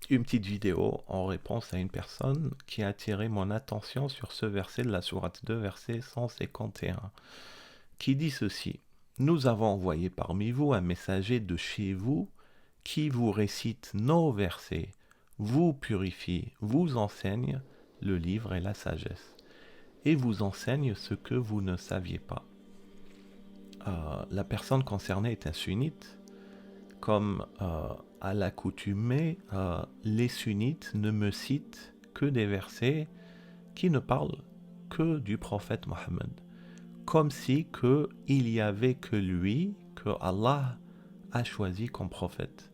une petite vidéo en réponse à une personne qui a attiré mon attention sur ce verset de la sourate 2, verset 151, qui dit ceci. Nous avons envoyé parmi vous un messager de chez vous qui vous récite nos versets, vous purifie, vous enseigne le livre et la sagesse, et vous enseigne ce que vous ne saviez pas. La personne concernée est un sunnite. Comme à l'accoutumée, les sunnites ne me citent que des versets qui ne parlent que du prophète Mohammed. Comme si il y avait que lui, que Allah a choisi comme prophète.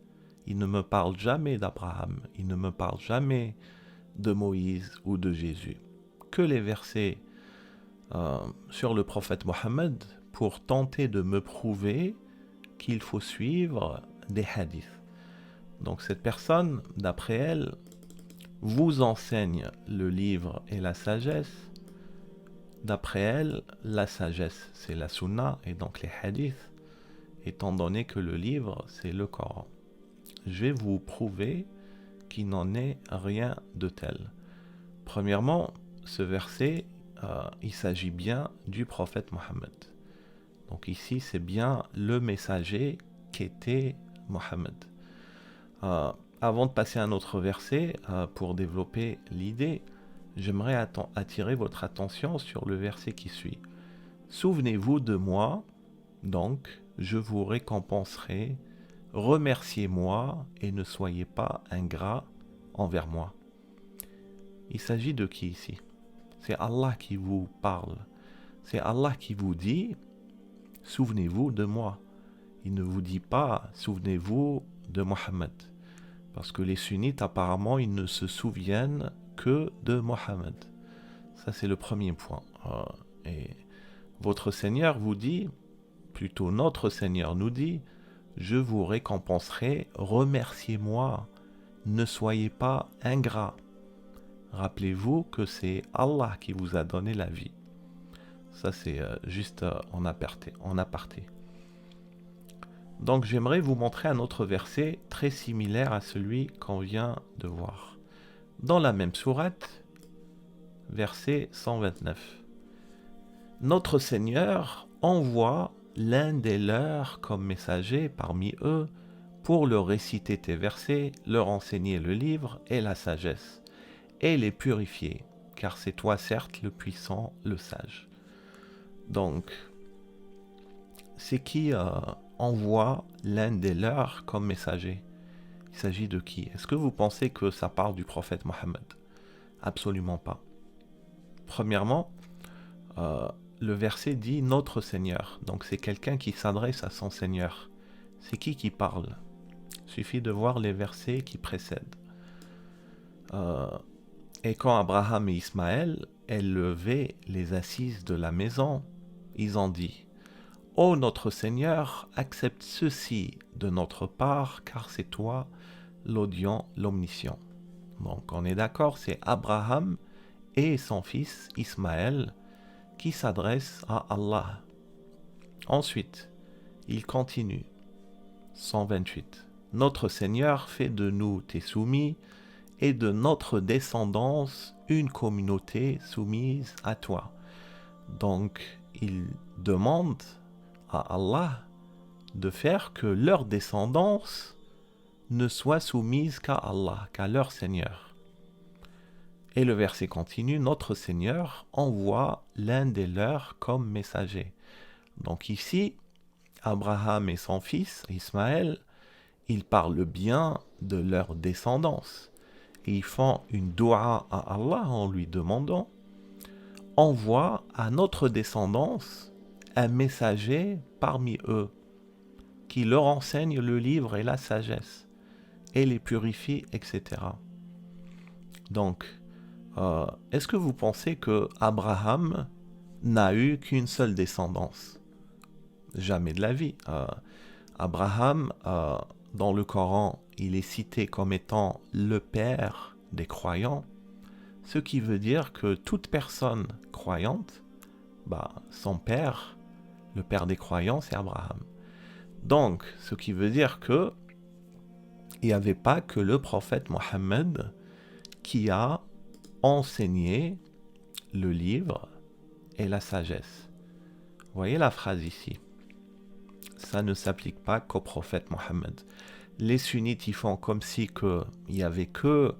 Il ne me parle jamais d'Abraham, il ne me parle jamais de Moïse ou de Jésus. Que les versets sur le prophète Mohammed pour tenter de me prouver qu'il faut suivre des hadiths. Donc cette personne, d'après elle, vous enseigne le livre et la sagesse. D'après elle, la sagesse, c'est la sunna et donc les hadiths, étant donné que le livre, c'est le Coran. Je vais vous prouver qu'il n'en est rien de tel. Premièrement, ce verset, il s'agit bien du prophète Mohammed. Donc ici, c'est bien le messager qu'était Mohammed. Avant de passer à un autre verset, pour développer l'idée, j'aimerais attirer votre attention sur le verset qui suit. Souvenez-vous de moi, donc je vous récompenserai, remerciez-moi et ne soyez pas ingrats envers moi. Il s'agit de qui ici? C'est Allah qui vous parle. C'est Allah qui vous dit, souvenez-vous de moi. Il ne vous dit pas, souvenez-vous de Mohammed. Parce que les sunnites, apparemment, ils ne se souviennent que de Mohammed. Ça, c'est le premier point. Et votre Seigneur vous dit, plutôt notre Seigneur nous dit, je vous récompenserai, remerciez-moi, ne soyez pas ingrats. Rappelez-vous que c'est Allah qui vous a donné la vie. Ça, c'est juste en aparté. Donc j'aimerais vous montrer un autre verset très similaire à celui qu'on vient de voir. Dans la même sourate, verset 129. Notre Seigneur envoie l'un des leurs comme messager parmi eux pour leur réciter tes versets, leur enseigner le livre et la sagesse, et les purifier, car c'est toi certes le puissant, le sage. Donc, c'est qui envoie l'un des leurs comme messager? Il s'agit de qui? Est-ce que vous pensez que ça parle du prophète Mohammed? Absolument pas. Premièrement, le verset dit notre Seigneur. Donc c'est quelqu'un qui s'adresse à son Seigneur. C'est qui parle? Il suffit de voir les versets qui précèdent. Et quand Abraham et Ismaël élevaient les assises de la maison, ils ont dit: Ô notre Seigneur, accepte ceci de notre part, car c'est toi l'audient, l'omniscient. Donc on est d'accord, c'est Abraham et son fils Ismaël qui s'adressent à Allah. Ensuite, il continue. 128. Notre Seigneur fait de nous tes soumis et de notre descendance une communauté soumise à toi. Donc, il demande à Allah de faire que leur descendance ne soit soumise qu'à Allah, qu'à leur Seigneur. Et le verset continue, notre Seigneur envoie l'un des leurs comme messager. Donc ici, Abraham et son fils, Ismaël, ils parlent bien de leur descendance. Et ils font une doua à Allah en lui demandant: envoie à notre descendance un messager parmi eux, qui leur enseigne le livre et la sagesse, et les purifie, etc. Donc, est-ce que vous pensez que Abraham n'a eu qu'une seule descendance? Jamais de la vie. Abraham, dans le Coran, il est cité comme étant le père des croyants, ce qui veut dire que toute personne croyante, son père, le père des croyants, c'est Abraham. Donc, ce qui veut dire que il n'y avait pas que le prophète Mohammed qui a enseigné le livre et la sagesse. Vous voyez la phrase ici. Ça ne s'applique pas qu'au prophète Mohammed. Les sunnites, ils font comme si il n'y avait que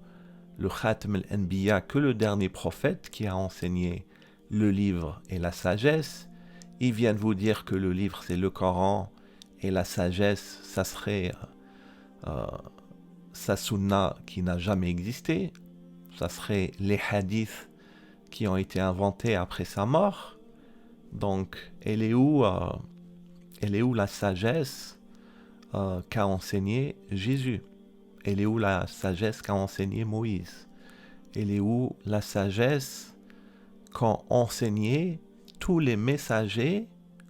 le Khatam al-Anbiya, que le dernier prophète qui a enseigné le livre et la sagesse. Ils viennent vous dire que le livre, c'est le Coran, et la sagesse, ça serait sa sunna qui n'a jamais existé. Ça serait les hadiths qui ont été inventés après sa mort. Donc, elle est où la sagesse qu'a enseigné Jésus? Elle est où la sagesse qu'a enseigné Moïse? Elle est où la sagesse qu'ont enseigné tous les messagers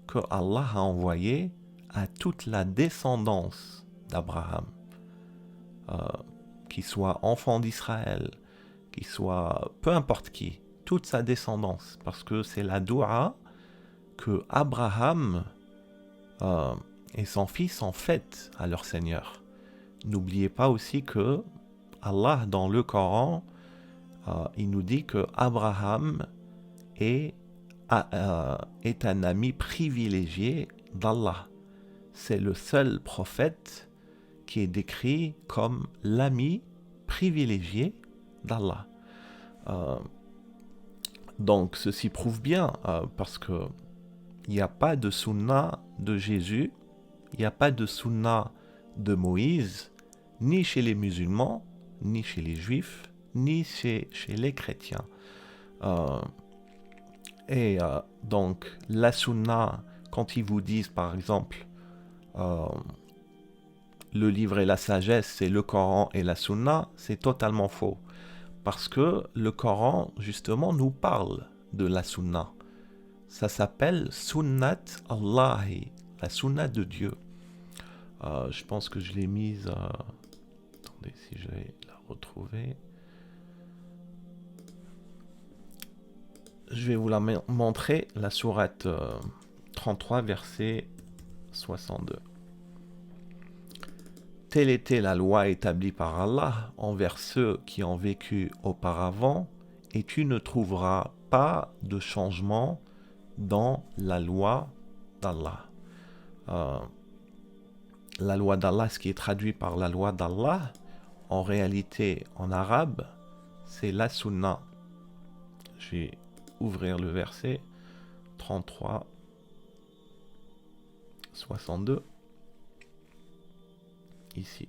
que Allah a envoyés à toute la descendance d'Abraham, qui soit enfant d'Israël, qui soit peu importe qui, toute sa descendance, parce que c'est la doua que Abraham et son fils ont faite à leur Seigneur. N'oubliez pas aussi que Allah, dans le Coran, il nous dit que Abraham est un ami privilégié d'Allah. C'est le seul prophète qui est décrit comme l'ami privilégié d'Allah. Donc ceci prouve bien, parce que il n'y a pas de sunna de Jésus, il n'y a pas de sunna de Moïse, ni chez les musulmans, ni chez les juifs, ni chez les chrétiens. Donc la sunna, quand ils vous disent par exemple le livre et la sagesse, c'est le Coran et la sunna, c'est totalement faux. Parce que le Coran, justement, nous parle de la sunna. Ça s'appelle Sunnat Allahi, la sunna de Dieu. Je pense que je l'ai mise... attendez, si je vais la retrouver. Je vais vous la montrer, la sourate 33, verset 62. Telle était la loi établie par Allah envers ceux qui ont vécu auparavant, et tu ne trouveras pas de changement dans la loi d'Allah. La loi d'Allah, ce qui est traduit par la loi d'Allah, en réalité, en arabe, c'est la sunna. Je vais ouvrir le verset 33, 62. Ici.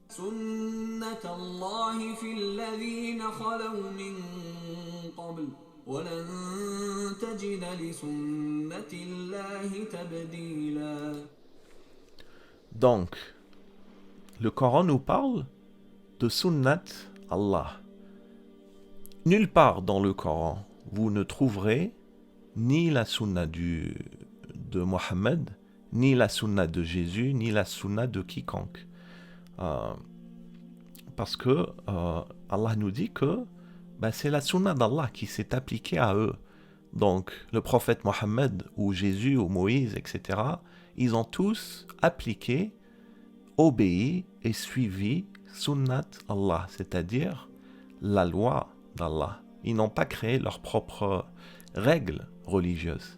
سنة الله في الذين خلوا من قبل ولن تجد لسنة الله تبديلا. Donc, le Coran nous parle de Sunnat Allah. Nulle part dans le Coran, vous ne trouverez ni la Sunna de Mohammed, ni la sunna de Jésus, ni la sunna de quiconque. Parce que Allah nous dit que c'est la sunna d'Allah qui s'est appliquée à eux. Donc le prophète Mohammed, ou Jésus, ou Moïse, etc., ils ont tous appliqué, obéi et suivi sunnat Allah, c'est-à-dire la loi d'Allah. Ils n'ont pas créé leurs propres règles religieuses.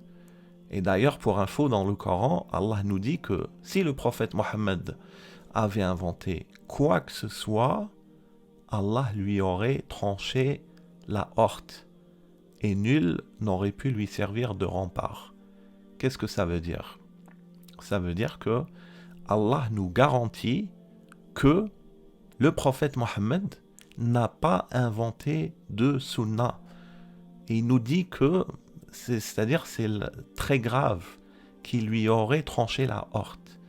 Et d'ailleurs, pour info, dans le Coran, Allah nous dit que si le prophète Mohammed avait inventé quoi que ce soit, Allah lui aurait tranché la horte et nul n'aurait pu lui servir de rempart. Qu'est-ce que ça veut dire? Ça veut dire que Allah nous garantit que le prophète Mohammed n'a pas inventé de sunnah. Et il nous dit que c'est-à-dire c'est très grave qu'il lui aurait tranché la horte.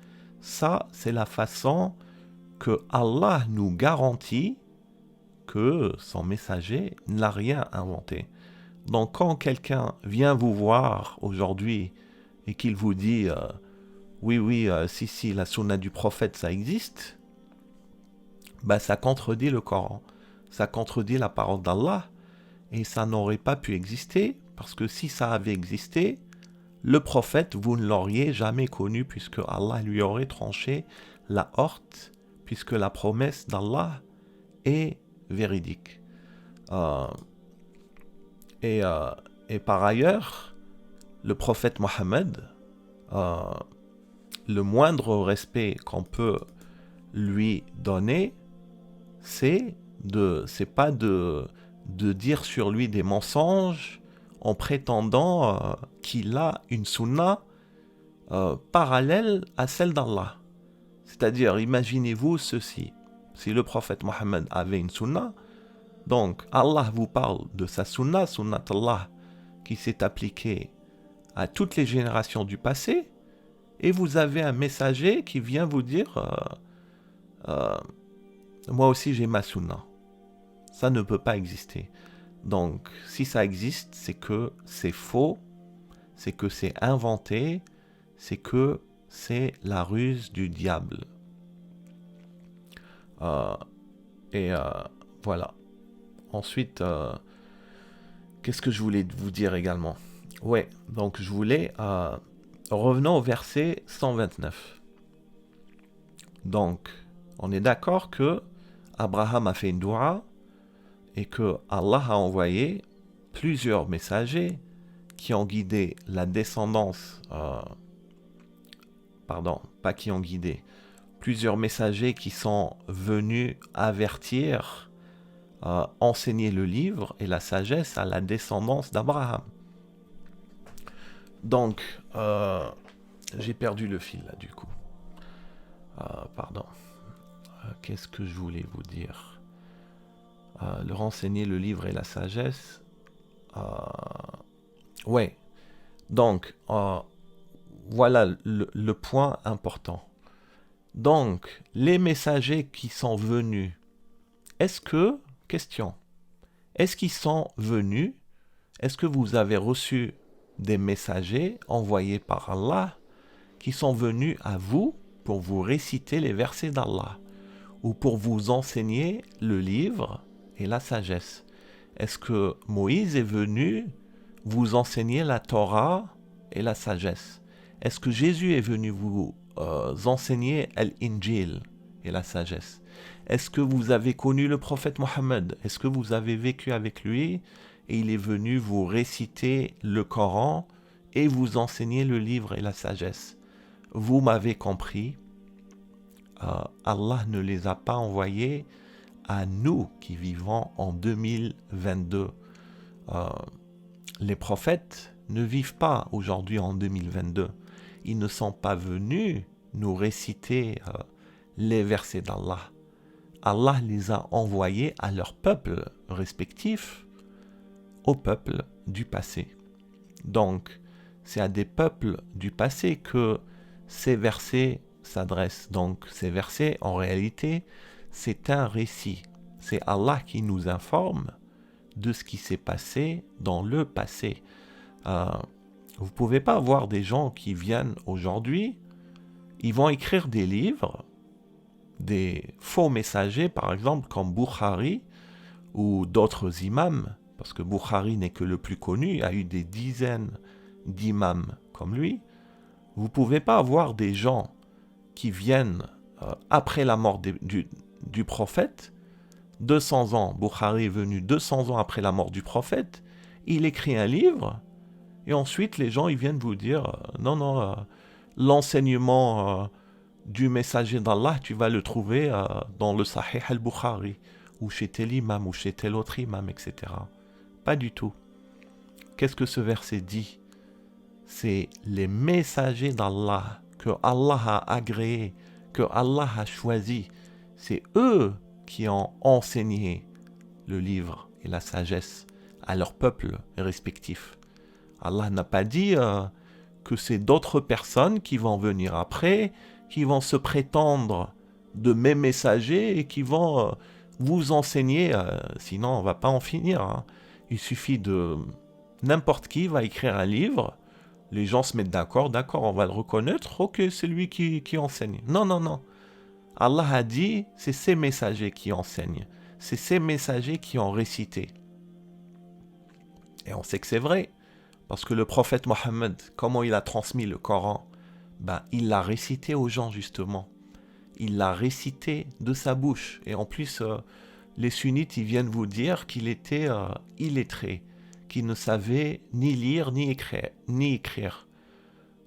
Ça, c'est la façon que Allah nous garantit que son messager n'a rien inventé. Donc quand quelqu'un vient vous voir aujourd'hui et qu'il vous dit si, la sunna du prophète, ça existe, ça contredit le Coran, ça contredit la parole d'Allah, et ça n'aurait pas pu exister, parce que si ça avait existé, le prophète, vous ne l'auriez jamais connu, puisque Allah lui aurait tranché la horte puisque la promesse d'Allah est véridique. Et par ailleurs, le prophète Mohammed, le moindre respect qu'on peut lui donner, c'est pas de dire sur lui des mensonges en prétendant qu'il a une sunna parallèle à celle d'Allah. C'est-à-dire, imaginez-vous ceci. Si le prophète Mohammed avait une sunna, donc Allah vous parle de sa sunna, sunnat Allah, qui s'est appliquée à toutes les générations du passé, et vous avez un messager qui vient vous dire moi aussi j'ai ma sunna. Ça ne peut pas exister. Donc, si ça existe, c'est que c'est faux, c'est que c'est inventé, c'est que c'est la ruse du diable. Voilà. Ensuite, qu'est-ce que je voulais vous dire également? Ouais, donc je voulais... revenons au verset 129. Donc, on est d'accord que Abraham a fait une doua et que Allah a envoyé plusieurs messagers qui ont guidé la descendance... pas qui ont guidé. Plusieurs messagers qui sont venus avertir, enseigner le livre et la sagesse à la descendance d'Abraham. Donc, j'ai perdu le fil là du coup. Qu'est-ce que je voulais vous dire? Le renseigner le livre et la sagesse. Ouais. Donc, voilà le point important. Donc, les messagers qui sont venus, question, est-ce qu'ils sont venus? Est-ce que vous avez reçu des messagers envoyés par Allah qui sont venus à vous pour vous réciter les versets d'Allah ou pour vous enseigner le livre et la sagesse? Est-ce que Moïse est venu vous enseigner la Torah et la sagesse? Est-ce que Jésus est venu vous enseigner l'Injil et la sagesse? Est-ce que vous avez connu le prophète Mohammed? Est-ce que vous avez vécu avec lui et il est venu vous réciter le Coran et vous enseigner le livre et la sagesse? Vous m'avez compris, Allah ne les a pas envoyés à nous qui vivons en 2022. Les prophètes ne vivent pas aujourd'hui en 2022. Ils ne sont pas venus nous réciter les versets d'Allah. Allah les a envoyés à leur peuple respectif, au peuple du passé. Donc, c'est à des peuples du passé que ces versets s'adressent. Donc, ces versets, en réalité, c'est un récit. C'est Allah qui nous informe de ce qui s'est passé dans le passé. Vous ne pouvez pas avoir des gens qui viennent aujourd'hui, ils vont écrire des livres, des faux messagers, par exemple, comme Bukhari ou d'autres imams, parce que Bukhari n'est que le plus connu, il y a eu des dizaines d'imams comme lui. Vous ne pouvez pas avoir des gens qui viennent après la mort du prophète, 200 ans, Bukhari est venu 200 ans après la mort du prophète, il écrit un livre, et ensuite les gens ils viennent vous dire l'enseignement du messager d'Allah, tu vas le trouver dans le Sahih al-Bukhari, ou chez tel imam, ou chez tel autre imam, etc. Pas du tout. Qu'est-ce que ce verset dit? C'est les messagers d'Allah, que Allah a agréés, que Allah a choisis. C'est eux qui ont enseigné le livre et la sagesse à leur peuple respectif. Allah n'a pas dit que c'est d'autres personnes qui vont venir après, qui vont se prétendre de mes messagers et qui vont vous enseigner, sinon on ne va pas en finir. Hein. Il suffit de... N'importe qui va écrire un livre, les gens se mettent d'accord, on va le reconnaître, ok, c'est lui qui enseigne. Non. Allah a dit, c'est ces messagers qui enseignent, c'est ces messagers qui ont récité. Et on sait que c'est vrai, parce que le prophète Mohammed, comment il a transmis le Coran? Il l'a récité aux gens justement. il l'a récité de sa bouche. Et en plus, les sunnites, ils viennent vous dire qu'il était illettré, qu'il ne savait ni lire ni écrire.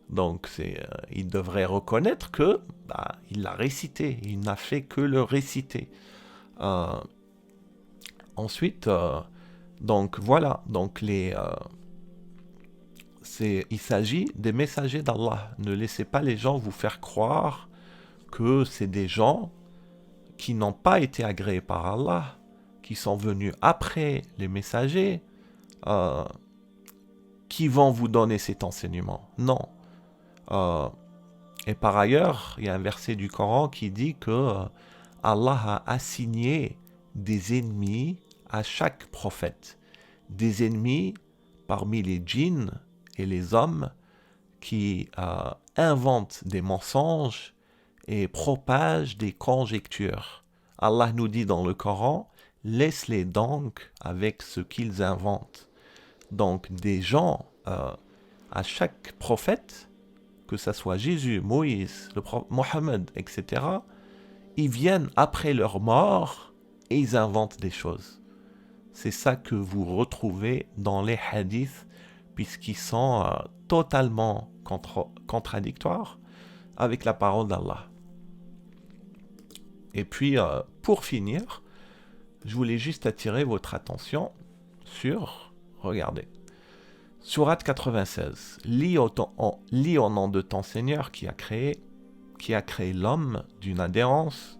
Donc, il devrait reconnaître que il l'a récité. Il n'a fait que le réciter. Ensuite, donc voilà. Donc il s'agit des messagers d'Allah. Ne laissez pas les gens vous faire croire que c'est des gens qui n'ont pas été agréés par Allah, qui sont venus après les messagers, qui vont vous donner cet enseignement. Non. Et par ailleurs, il y a un verset du Coran qui dit que Allah a assigné des ennemis à chaque prophète. Des ennemis parmi les djinns et les hommes qui inventent des mensonges et propagent des conjectures. Allah nous dit dans le Coran, laisse-les donc avec ce qu'ils inventent. Donc des gens, à chaque prophète, que ce soit Jésus, Moïse, le prophète Mohammed, etc., ils viennent après leur mort et ils inventent des choses. C'est ça que vous retrouvez dans les hadiths, puisqu'ils sont totalement contradictoires avec la parole d'Allah. Et puis, pour finir, je voulais juste attirer votre attention sur, regardez, Sourate 96, lis au nom de ton Seigneur qui a créé l'homme d'une adhérence,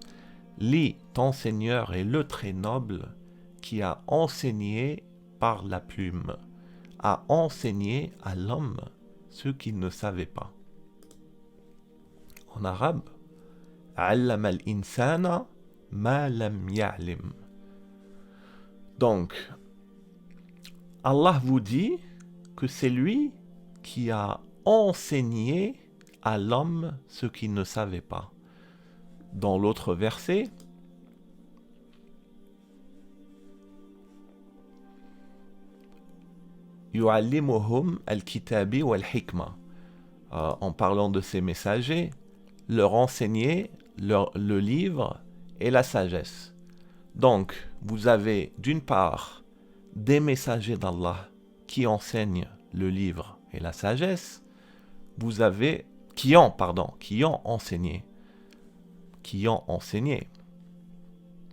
lis ton Seigneur est le très noble qui a enseigné par la plume, a enseigné à l'homme ce qu'il ne savait pas. En arabe, allama al-insana ma lam ya'lim. Donc, Allah vous dit que c'est lui qui a enseigné à l'homme ce qu'il ne savait pas. Dans l'autre verset, yu'allimuhum al-kitabi wal-hikma. En parlant de ces messagers, leur enseigner le livre et la sagesse. Donc, vous avez d'une part des messagers d'Allah qui enseignent le livre et la sagesse, vous avez qui ont enseigné,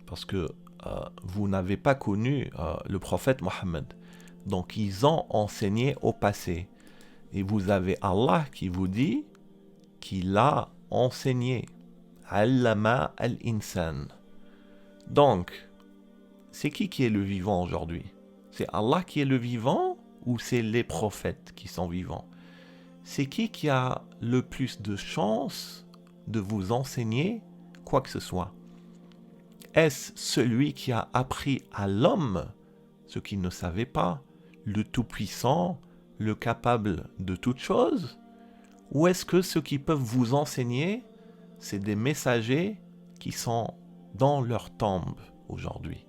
parce que vous n'avez pas connu le prophète Mohammed, donc ils ont enseigné au passé, et vous avez Allah qui vous dit qu'il a enseigné, allama al-insan. Donc, c'est qui est le vivant aujourd'hui? C'est Allah qui est le vivant ou c'est les prophètes qui sont vivants? C'est qui a le plus de chance de vous enseigner quoi que ce soit? Est-ce celui qui a appris à l'homme ce qu'il ne savait pas, le tout-puissant, le capable de toutes choses? Ou est-ce que ceux qui peuvent vous enseigner, c'est des messagers qui sont dans leur tombe aujourd'hui?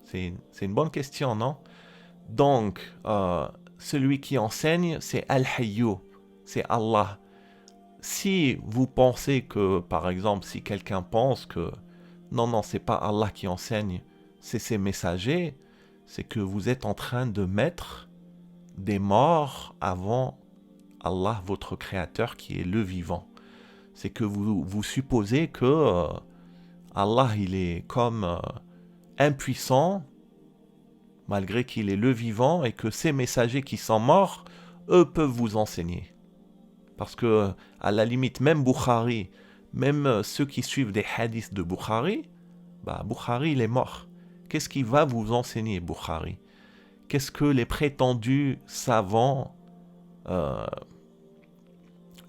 C'est une bonne question, non? Donc, celui qui enseigne, c'est Al-Hayyu, c'est Allah. Si vous pensez que, par exemple, si quelqu'un pense que non, c'est pas Allah qui enseigne, c'est ses messagers, c'est que vous êtes en train de mettre des morts avant Allah, votre créateur, qui est le vivant. C'est que vous supposez que Allah, il est comme impuissant, malgré qu'il est le vivant, et que ces messagers qui sont morts, eux peuvent vous enseigner. Parce que, à la limite, même Bukhari, même ceux qui suivent des hadiths de Bukhari, Bukhari, il est mort. Qu'est-ce qu'il va vous enseigner, Bukhari? Qu'est-ce que les prétendus savants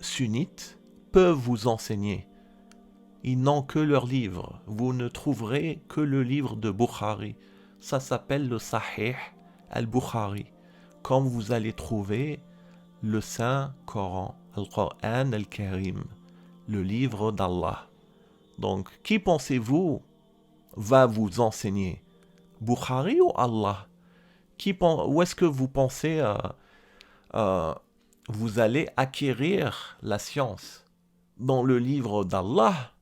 sunnites peuvent vous enseigner? Ils n'ont que leur livre. Vous ne trouverez que le livre de Bukhari. Ça s'appelle le Sahih al-Bukhari. Comme vous allez trouver le Saint Coran, Al-Qur'an al-Karim, le livre d'Allah. Donc, qui pensez-vous va vous enseigner? Bukhari ou Allah? Où est-ce que vous pensez vous allez acquérir la science? dans le livre d'Allah,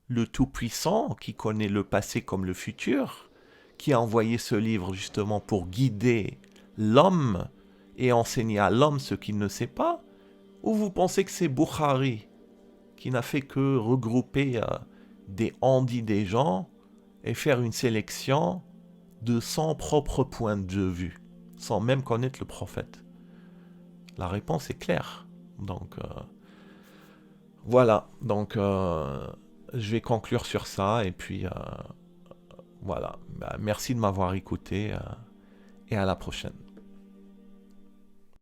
le Tout-Puissant, qui connaît le passé comme le futur, qui a envoyé ce livre justement pour guider l'homme et enseigner à l'homme ce qu'il ne sait pas? Ou vous pensez que c'est Bukhari, qui n'a fait que regrouper des handis des gens et faire une sélection de son propre point de vue, sans même connaître le prophète? La réponse est claire. Donc, voilà. Donc, je vais conclure sur ça. Et puis, voilà. Merci de m'avoir écouté. Et à la prochaine.